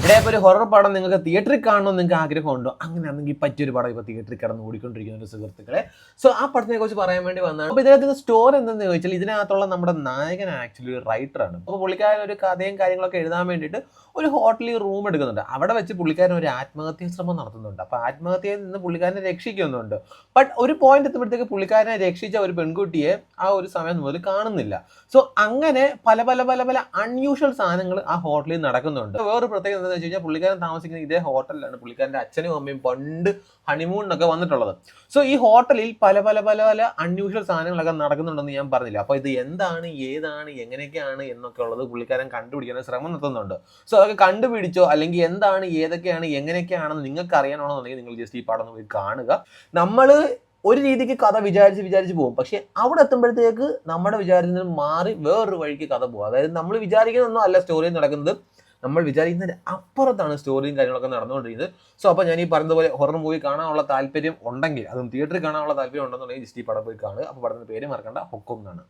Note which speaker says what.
Speaker 1: ഇവിടെ ഇപ്പോൾ ഒരു ഹൊറർ പടം നിങ്ങൾക്ക് തിയേറ്ററിൽ കാണണമെന്ന് നിങ്ങൾക്ക് ആഗ്രഹമുണ്ടോ? അങ്ങനെയാണെങ്കിൽ പറ്റിയൊരു പടം ഇപ്പോൾ തിയേറ്ററിൽ കിടന്ന് ഓടിക്കൊണ്ടിരിക്കുന്ന ഒരു സുഹൃത്തുക്കളെ. സോ ആ പടത്തിനെ കുറിച്ച് പറയാൻ വേണ്ടി വന്നതാണ്. അപ്പോൾ ഇതിനകത്ത് സ്റ്റോറി എന്തെന്ന് ചോദിച്ചാൽ ഇതിനകത്തുള്ള നമ്മുടെ നായകൻ ആക്ച്വലി ഒരു റൈറ്ററാണ്. അപ്പോൾ പുള്ളിക്കാരൻ ഒരു കഥയും കാര്യങ്ങളൊക്കെ എഴുതാൻ വേണ്ടിയിട്ട് ഒരു ഹോട്ടലിൽ റൂം എടുക്കുന്നുണ്ട്. അവിടെ വെച്ച് പുള്ളിക്കാരൻ ഒരു ആത്മഹത്യാ ശ്രമം നടത്തുന്നുണ്ട്. അപ്പോൾ ആത്മഹത്യയിൽ നിന്ന് പുള്ളിക്കാരനെ രക്ഷിക്കുന്നുണ്ട്. ബട്ട് ഒരു പോയിന്റ് എത്തുമ്പോഴത്തേക്ക് പുള്ളിക്കാരനെ രക്ഷിച്ച ഒരു പെൺകുട്ടിയെ ആ ഒരു സമയം മുതൽ കാണുന്നില്ല. സോ അങ്ങനെ പല പല പല പല അൺയൂഷ്വൽ സാധനങ്ങൾ ആ ഹോട്ടലിൽ നടക്കുന്നുണ്ട്. വേറൊരു പ്രത്യേകത എന്താണെന്ന് വെച്ച് കഴിഞ്ഞാൽ പുള്ളിക്കാരൻ താമസിക്കുന്ന ഇതേ ഹോട്ടലിലാണ് പുള്ളിക്കാരൻ്റെ അച്ഛനും അമ്മയും പണ്ട് ഹണിമൂണിനൊക്കെ വന്നിട്ടുള്ളത്. സോ ഈ ഹോട്ടലിൽ പല പല പല പല അൺയൂഷ്വൽ സാധനങ്ങളൊക്കെ നടക്കുന്നുണ്ടെന്ന് ഞാൻ പറഞ്ഞില്ല. അപ്പോൾ ഇത് എന്താണ്, ഏതാണ്, എങ്ങനെയൊക്കെയാണ് എന്നൊക്കെ ഉള്ളത് പുള്ളിക്കാരൻ കണ്ടുപിടിക്കാൻ ശ്രമം നടത്തുന്നുണ്ട്. സോ അതൊക്കെ കണ്ടുപിടിച്ചോ അല്ലെങ്കിൽ എന്താണ്, ഏതൊക്കെയാണ്, എങ്ങനെയൊക്കെയാണെന്ന് നിങ്ങൾക്ക് അറിയണമെന്നുണ്ടെങ്കിൽ നിങ്ങൾ ജസ്റ്റ് ഈ പടം ഒന്ന് പോയി കാണുക. നമ്മൾ ഒരു രീതിക്ക് കഥ വിചാരിച്ച് പോകും. പക്ഷെ അവിടെ എത്തുമ്പോഴത്തേക്ക് നമ്മുടെ വിചാരത്തിൽ നിന്ന് മാറി വേറൊരു വഴിക്ക് കഥ പോകും. അതായത് നമ്മൾ വിചാരിക്കുന്നൊന്നും അല്ല സ്റ്റോറി നടക്കുന്നത്, നമ്മൾ വിചാരിക്കുന്നതിന് അപ്പുറത്താണ് സ്റ്റോറിയും കാര്യങ്ങളൊക്കെ നടന്നുകൊണ്ടിരിക്കുന്നത്. സോ അപ്പോൾ ഞാൻ ഈ പറഞ്ഞതുപോലെ ഹൊറർ മൂവി കാണാനുള്ള താല്പര്യം ഉണ്ടെങ്കിൽ, അതും തിയേറ്ററിൽ കാണാനുള്ള താല്പര്യം ഉണ്ടെന്നുണ്ടെങ്കിൽ ജസ്റ്റ് ഈ പടം പോയി കാണുക. അപ്പോൾ പടത്തിൻ്റെ പേര് മറക്കണ്ട, ഹൊക്കും എന്നാണ്.